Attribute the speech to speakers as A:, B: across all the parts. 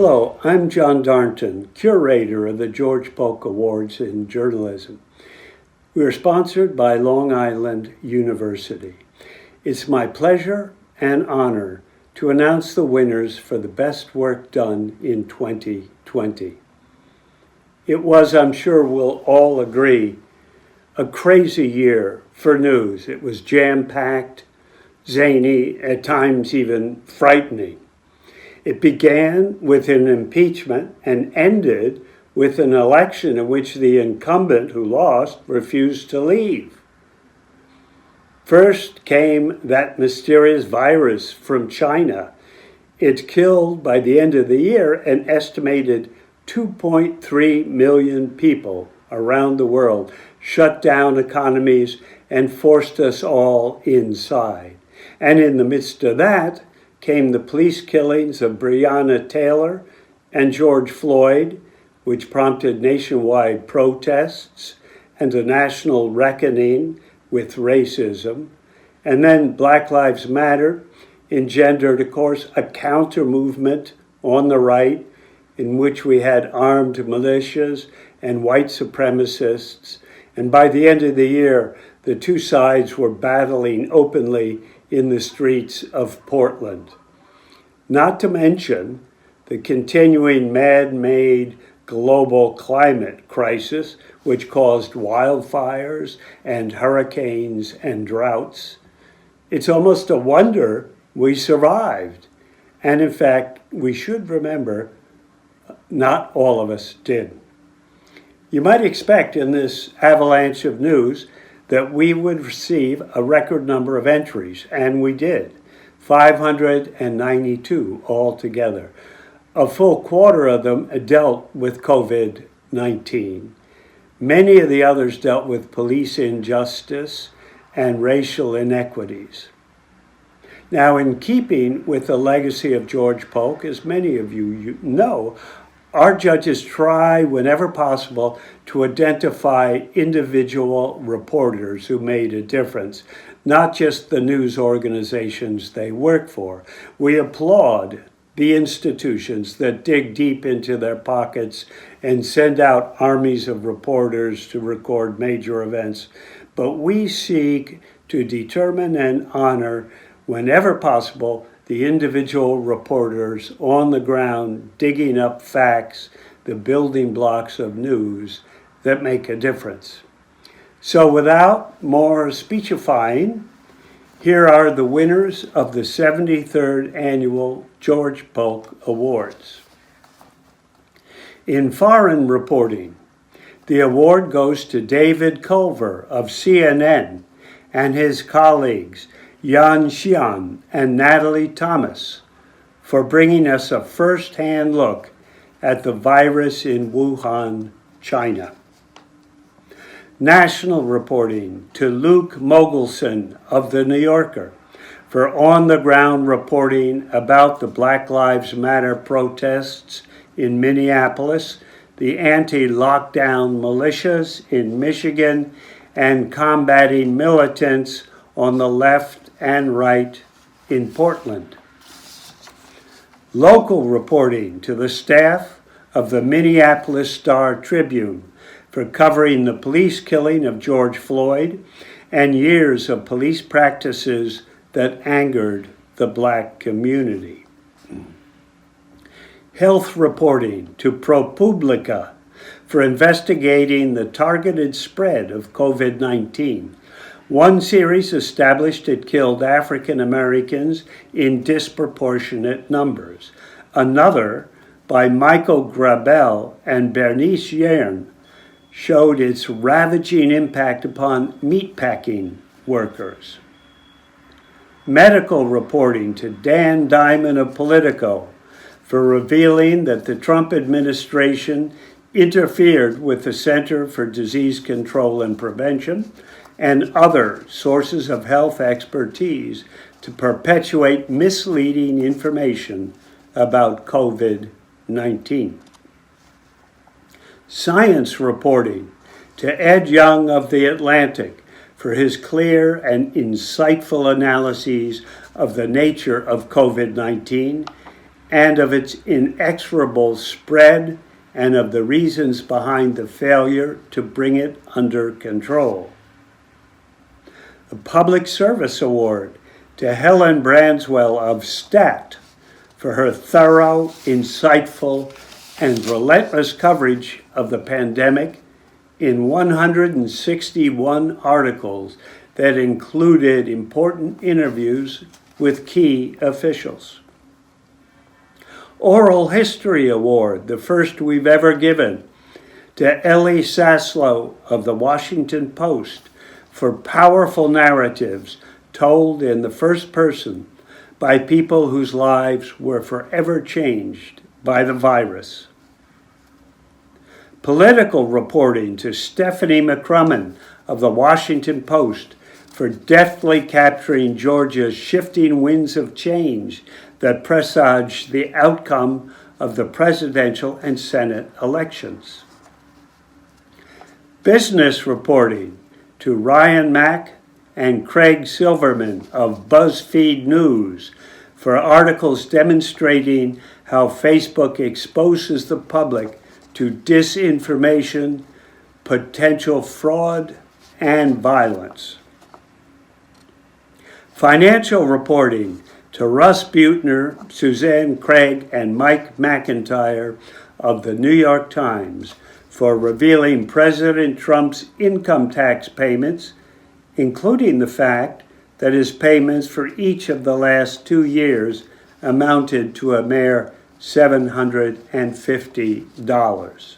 A: Hello, I'm John Darnton, Curator of the George Polk Awards in Journalism. We are sponsored by Long Island University. It's my pleasure and honor to announce the winners for the best work done in 2020. It was, I'm sure we'll all agree, a crazy year for news. It was jam-packed, zany, at times even frightening. It began with an impeachment and ended with an election in which the incumbent who lost refused to leave. First came that mysterious virus from China. It killed, by the end of the year, an estimated 2.3 million people around the world, shut down economies, and forced us all inside. And in the midst of that came the police killings of Breonna Taylor and George Floyd, which prompted nationwide protests and a national reckoning with racism. And then Black Lives Matter engendered, of course, a counter-movement on the right in which we had armed militias and white supremacists. And by the end of the year, the two sides were battling openly in the streets of Portland. Not to mention the continuing man-made global climate crisis, which caused wildfires and hurricanes and droughts. It's almost a wonder we survived. And in fact, we should remember, not all of us did. You might expect in this avalanche of news that we would receive a record number of entries, and we did, 592 altogether. A full quarter of them dealt with COVID-19. Many of the others dealt with police injustice and racial inequities. Now, in keeping with the legacy of George Polk, as many of you know, our judges try, whenever possible, to identify individual reporters who made a difference, not just the news organizations they work for. We applaud the institutions that dig deep into their pockets and send out armies of reporters to record major events. But we seek to determine and honor, whenever possible, the individual reporters on the ground digging up facts, the building blocks of news that make a difference. So without more speechifying, here are the winners of the 73rd Annual George Polk Awards. In foreign reporting, the award goes to David Culver of CNN and his colleagues Yan Xian and Natalie Thomas for bringing us a first-hand look at the virus in Wuhan, China. National reporting to Luke Mogelson of The New Yorker for on-the-ground reporting about the Black Lives Matter protests in Minneapolis, the anti-lockdown militias in Michigan, and combating militants on the left and right in Portland. Local reporting to the staff of the Minneapolis Star-Tribune for covering the police killing of George Floyd and years of police practices that angered the Black community. Health reporting to ProPublica for investigating the targeted spread of COVID-19. One series established it killed African Americans in disproportionate numbers. Another, by Michael Grabel and Bernice Yearn, showed its ravaging impact upon meatpacking workers. Medical reporting to Dan Diamond of Politico for revealing that the Trump administration interfered with the Center for Disease Control and Prevention and other sources of health expertise to perpetuate misleading information about COVID-19. Science reporting to Ed Young of The Atlantic for his clear and insightful analyses of the nature of COVID-19 and of its inexorable spread and of the reasons behind the failure to bring it under control. A Public Service Award to Helen Branswell of STAT for her thorough, insightful, and relentless coverage of the pandemic in 161 articles that included important interviews with key officials. Oral History Award, the first we've ever given, to Ellie Saslow of the Washington Post for powerful narratives told in the first person by people whose lives were forever changed by the virus. Political reporting to Stephanie McCrummen of the Washington Post for deftly capturing Georgia's shifting winds of change that presaged the outcome of the presidential and Senate elections. Business reporting to Ryan Mack and Craig Silverman of BuzzFeed News for articles demonstrating how Facebook exposes the public to disinformation, potential fraud, and violence. Financial reporting to Russ Buettner, Suzanne Craig, and Mike McIntyre of the New York Times for revealing President Trump's income tax payments, including the fact that his payments for each of the last 2 years amounted to a mere $750.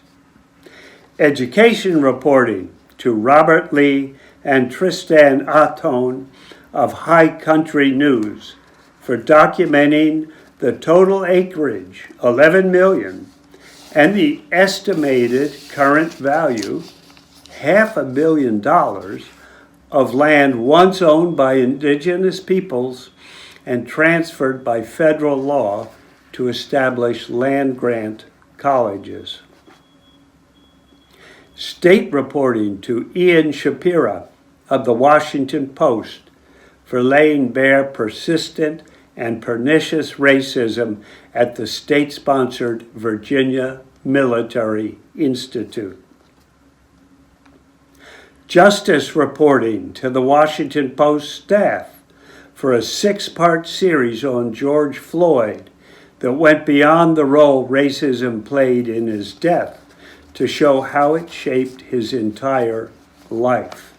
A: Education reporting to Robert Lee and Tristan Atone of High Country News for documenting the total acreage, 11 million, and the estimated current value, $500 million, of land once owned by indigenous peoples and transferred by federal law to establish land-grant colleges. State reporting to Ian Shapira of the Washington Post for laying bare persistent and pernicious racism at the state-sponsored Virginia Military Institute. Justice reporting to the Washington Post staff for a 6-part series on George Floyd that went beyond the role racism played in his death to show how it shaped his entire life.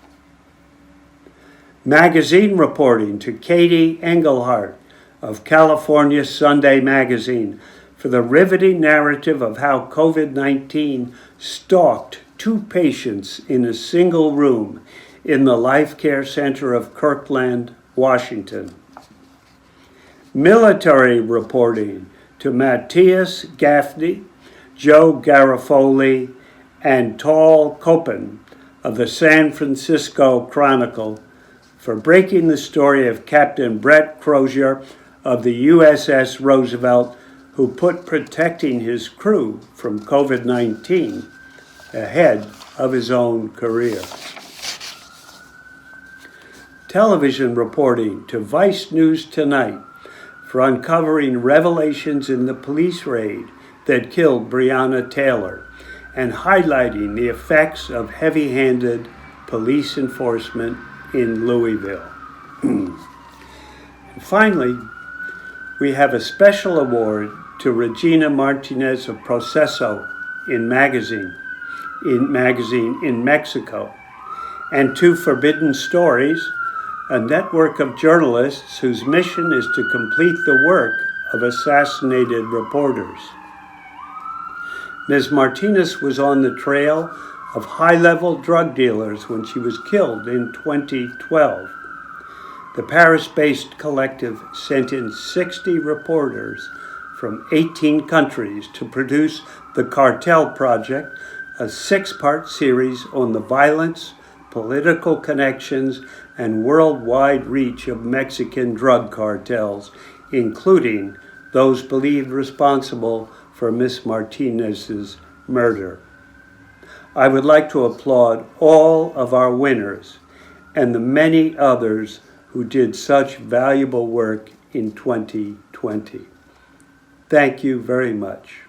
A: Magazine reporting to Katie Engelhardt of California Sunday Magazine for the riveting narrative of how COVID-19 stalked 2 patients in a single room in the Life Care Center of Kirkland, Washington. Military reporting to Matthias Gaffney, Joe Garofoli, and Tal Koppen of the San Francisco Chronicle for breaking the story of Captain Brett Crozier of the USS Roosevelt, who put protecting his crew from COVID-19 ahead of his own career. Television reporting to Vice News Tonight for uncovering revelations in the police raid that killed Breonna Taylor and highlighting the effects of heavy-handed police enforcement in Louisville. And finally, we have a special award to Regina Martinez of Proceso in Magazine in Mexico, and to Forbidden Stories, a network of journalists whose mission is to complete the work of assassinated reporters. Ms. Martinez was on the trail of high-level drug dealers when she was killed in 2012. The Paris-based collective sent in 60 reporters from 18 countries to produce The Cartel Project, a 6-part series on the violence, political connections, and worldwide reach of Mexican drug cartels, including those believed responsible for Ms. Martinez's murder. I would like to applaud all of our winners and the many others who did such valuable work in 2020. Thank you very much.